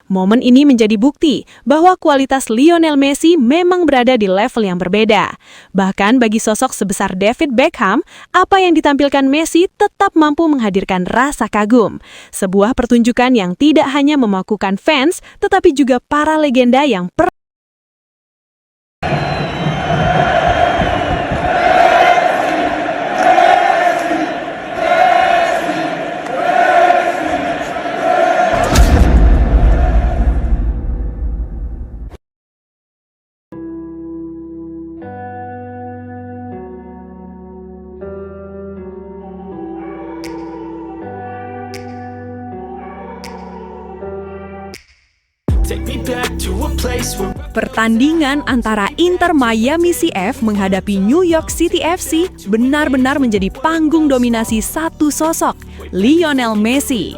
Momen ini menjadi bukti bahwa kualitas Lionel Messi memang berada di level yang berbeda. Bahkan bagi sosok sebesar David Beckham, apa yang ditampilkan Messi tetap mampu menghadirkan rasa kagum. Sebuah pertunjukan yang tidak hanya memakukan fans, tetapi juga para legenda yang Pertandingan antara Inter Miami CF menghadapi New York City FC benar-benar menjadi panggung dominasi satu sosok, Lionel Messi.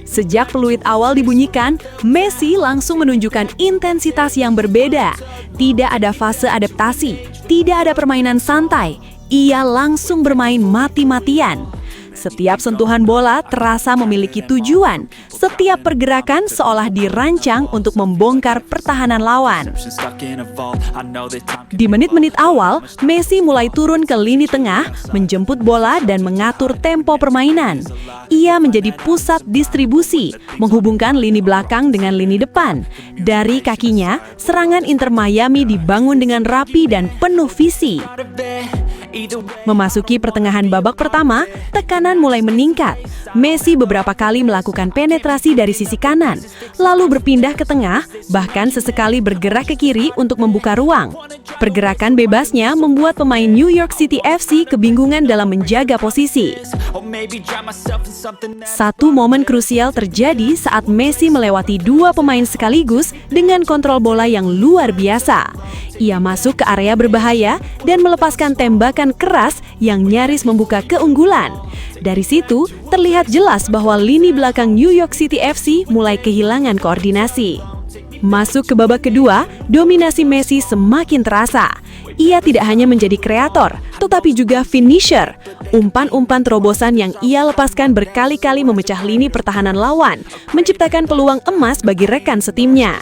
Sejak peluit awal dibunyikan, Messi langsung menunjukkan intensitas yang berbeda. Tidak ada fase adaptasi, tidak ada permainan santai, ia langsung bermain mati-matian. Setiap sentuhan bola terasa memiliki tujuan. Setiap pergerakan seolah dirancang untuk membongkar pertahanan lawan. Di menit-menit awal, Messi mulai turun ke lini tengah, menjemput bola dan mengatur tempo permainan. Ia menjadi pusat distribusi, menghubungkan lini belakang dengan lini depan. Dari kakinya, serangan Inter Miami dibangun dengan rapi dan penuh visi. Memasuki pertengahan babak pertama, tekanan mulai meningkat. Messi beberapa kali melakukan penetrasi dari sisi kanan, lalu berpindah ke tengah, bahkan sesekali bergerak ke kiri untuk membuka ruang. Pergerakan bebasnya membuat pemain New York City FC kebingungan dalam menjaga posisi. Satu momen krusial terjadi saat Messi melewati dua pemain sekaligus dengan kontrol bola yang luar biasa. Ia masuk ke area berbahaya dan melepaskan tembakan keras yang nyaris membuka keunggulan. Dari situ, terlihat jelas bahwa lini belakang New York City FC mulai kehilangan koordinasi. Masuk ke babak kedua, dominasi Messi semakin terasa. Ia tidak hanya menjadi kreator, tetapi juga finisher. Umpan-umpan terobosan yang ia lepaskan berkali-kali memecah lini pertahanan lawan, menciptakan peluang emas bagi rekan setimnya.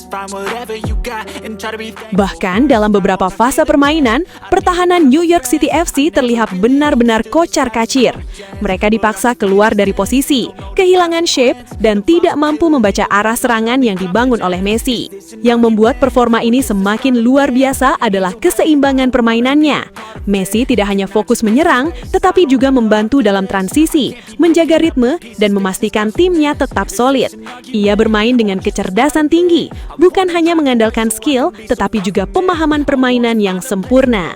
Bahkan dalam beberapa fase permainan, pertahanan New York City FC terlihat benar-benar kocar-kacir. Mereka dipaksa keluar dari posisi, kehilangan shape, dan tidak mampu membaca arah serangan yang dibangun oleh Messi. Yang membuat performa ini semakin luar biasa adalah keseimbangan permainannya. Messi tidak hanya fokus menyerang, tetapi juga membantu dalam transisi, menjaga ritme, dan memastikan timnya tetap solid. Ia bermain dengan kecerdasan tinggi, bukan hanya mengandalkan skill, tetapi juga pemahaman permainan yang sempurna.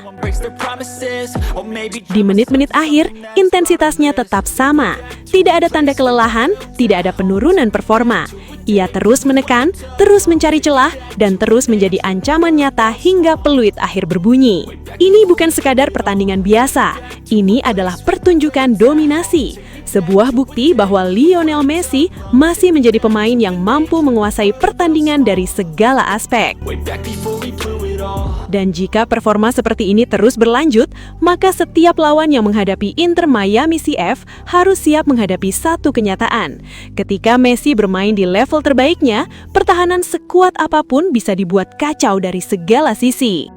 Di menit-menit akhir, intensitasnya tetap sama. Tidak ada tanda kelelahan, tidak ada penurunan performa. Ia terus menekan, terus mencari celah, dan terus menjadi ancaman nyata hingga peluit akhir berbunyi. Ini bukan sekadar pertandingan biasa, ini adalah pertunjukan dominasi. Sebuah bukti bahwa Lionel Messi masih menjadi pemain yang mampu menguasai pertandingan dari segala aspek. Dan jika performa seperti ini terus berlanjut, maka setiap lawan yang menghadapi Inter Miami CF harus siap menghadapi satu kenyataan. Ketika Messi bermain di level terbaiknya, pertahanan sekuat apapun bisa dibuat kacau dari segala sisi.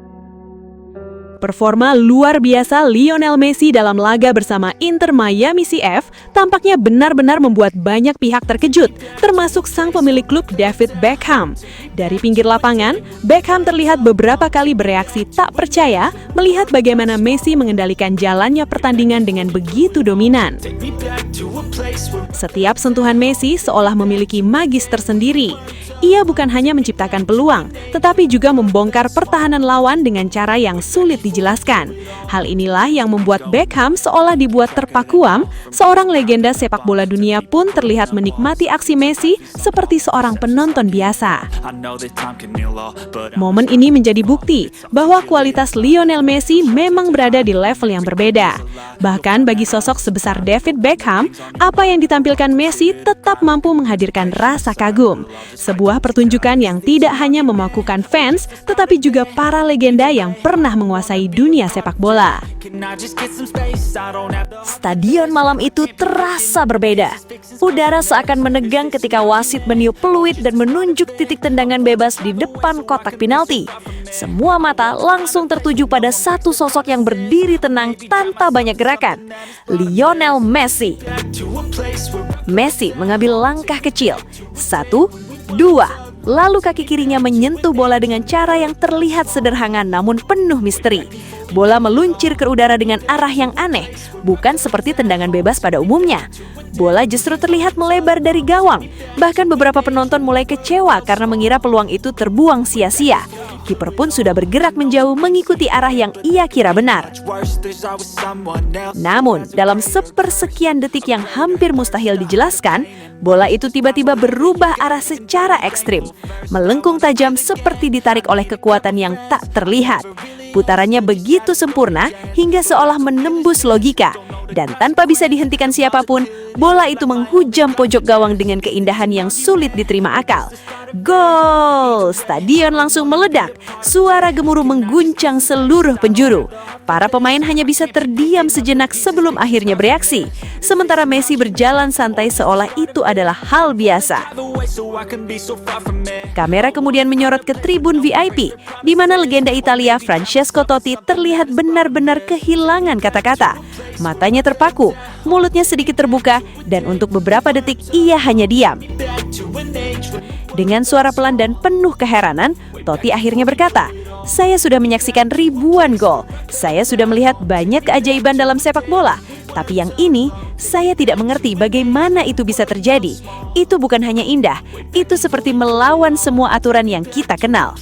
Performa luar biasa Lionel Messi dalam laga bersama Inter Miami CF tampaknya benar-benar membuat banyak pihak terkejut, termasuk sang pemilik klub David Beckham. Dari pinggir lapangan, Beckham terlihat beberapa kali bereaksi tak percaya melihat bagaimana Messi mengendalikan jalannya pertandingan dengan begitu dominan. Setiap sentuhan Messi seolah memiliki magis tersendiri. Ia bukan hanya menciptakan peluang, tetapi juga membongkar pertahanan lawan dengan cara yang sulit dijelaskan. Hal inilah yang membuat Beckham seolah dibuat terpakuam, seorang legenda sepak bola dunia pun terlihat menikmati aksi Messi seperti seorang penonton biasa. Momen ini menjadi bukti bahwa kualitas Lionel Messi memang berada di level yang berbeda. Bahkan bagi sosok sebesar David Beckham, apa yang ditampilkan Messi tetap mampu menghadirkan rasa kagum. Sebuah Sebuah pertunjukan yang tidak hanya memakukan fans, tetapi juga para legenda yang pernah menguasai dunia sepak bola. Stadion malam itu terasa berbeda. Udara seakan menegang ketika wasit meniup peluit dan menunjuk titik tendangan bebas di depan kotak penalti. Semua mata langsung tertuju pada satu sosok yang berdiri tenang tanpa banyak gerakan, Lionel Messi. Messi mengambil langkah kecil, 1, 2, lalu kaki kirinya menyentuh bola dengan cara yang terlihat sederhana namun penuh misteri. Bola meluncur ke udara dengan arah yang aneh, bukan seperti tendangan bebas pada umumnya. Bola justru terlihat melebar dari gawang. Bahkan beberapa penonton mulai kecewa karena mengira peluang itu terbuang sia-sia. Kiper pun sudah bergerak menjauh mengikuti arah yang ia kira benar. Namun, dalam sepersekian detik yang hampir mustahil dijelaskan, bola itu tiba-tiba berubah arah secara ekstrim, melengkung tajam seperti ditarik oleh kekuatan yang tak terlihat. Putarannya begitu sempurna hingga seolah menembus logika. Dan tanpa bisa dihentikan siapapun, bola itu menghujam pojok gawang dengan keindahan yang sulit diterima akal. Gol! Stadion langsung meledak. Suara gemuruh mengguncang seluruh penjuru. Para pemain hanya bisa terdiam sejenak sebelum akhirnya bereaksi. Sementara Messi berjalan santai seolah itu adalah hal biasa. Kamera kemudian menyorot ke tribun VIP, di mana legenda Italia Francesco Totti terlihat benar-benar kehilangan kata-kata. Matanya terpaku, mulutnya sedikit terbuka, dan untuk beberapa detik ia hanya diam. Dengan suara pelan dan penuh keheranan, Totti akhirnya berkata, "Saya sudah menyaksikan ribuan gol. Saya sudah melihat banyak keajaiban dalam sepak bola. Tapi yang ini, saya tidak mengerti bagaimana itu bisa terjadi. Itu bukan hanya indah, itu seperti melawan semua aturan yang kita kenal."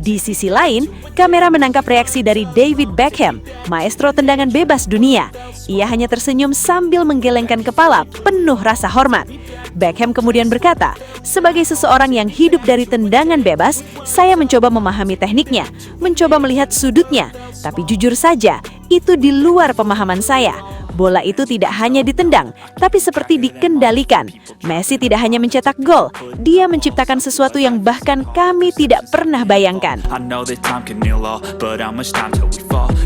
Di sisi lain, kamera menangkap reaksi dari David Beckham, maestro tendangan bebas dunia. Ia hanya tersenyum sambil menggelengkan kepala, penuh rasa hormat. Beckham kemudian berkata, "Sebagai seseorang yang hidup dari tendangan bebas, saya mencoba memahami tekniknya, mencoba melihat sudutnya. Tapi jujur saja, itu di luar pemahaman saya. Bola itu tidak hanya ditendang, tapi seperti dikendalikan. Messi tidak hanya mencetak gol, dia menciptakan sesuatu yang bahkan kami tidak pernah bayangkan."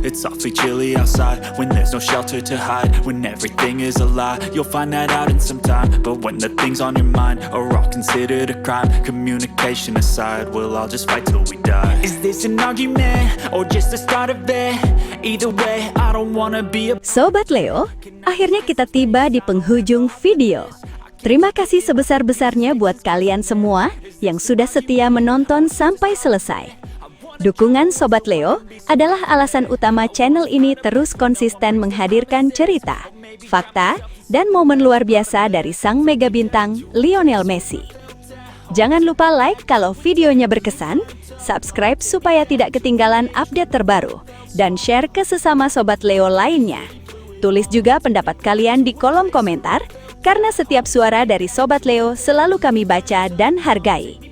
It's awfully chilly outside when there's no shelter to hide. When everything is a lie, you'll find that out in some time. But when the things on your mind are all considered a crime, communication aside, we'll all just fight till we die. Is this an argument or just the start of it? Either way, I don't wanna be a... Sobat Leo, akhirnya kita tiba di penghujung video. Terima kasih sebesar-besarnya buat kalian semua yang sudah setia menonton sampai selesai. Dukungan Sobat Leo adalah alasan utama channel ini terus konsisten menghadirkan cerita, fakta, dan momen luar biasa dari sang mega bintang Lionel Messi. Jangan lupa like kalau videonya berkesan, subscribe supaya tidak ketinggalan update terbaru, dan share ke sesama Sobat Leo lainnya. Tulis juga pendapat kalian di kolom komentar, karena setiap suara dari Sobat Leo selalu kami baca dan hargai.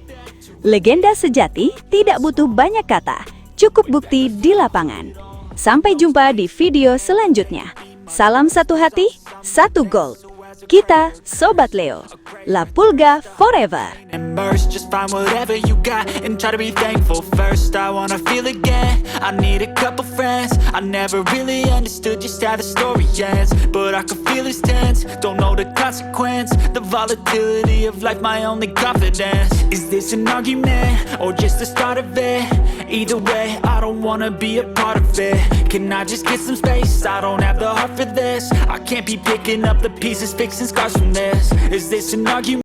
Legenda sejati tidak butuh banyak kata, cukup bukti di lapangan. Sampai jumpa di video selanjutnya. Salam satu hati, satu gold. Kita Sobat Leo, La Pulga forever. Immerse, just find whatever you got and try to be thankful first. I wanna feel again, I need a couple friends. I never really understood just how the story ends, but I can feel it's tense, don't know the consequence. The volatility of life, my only confidence. Is this an argument or just the start of it? Either way, I don't wanna be a part of it. Can I just get some space? I don't have the heart for this. I can't be picking up the pieces, fixing scars from this. Is this an argument?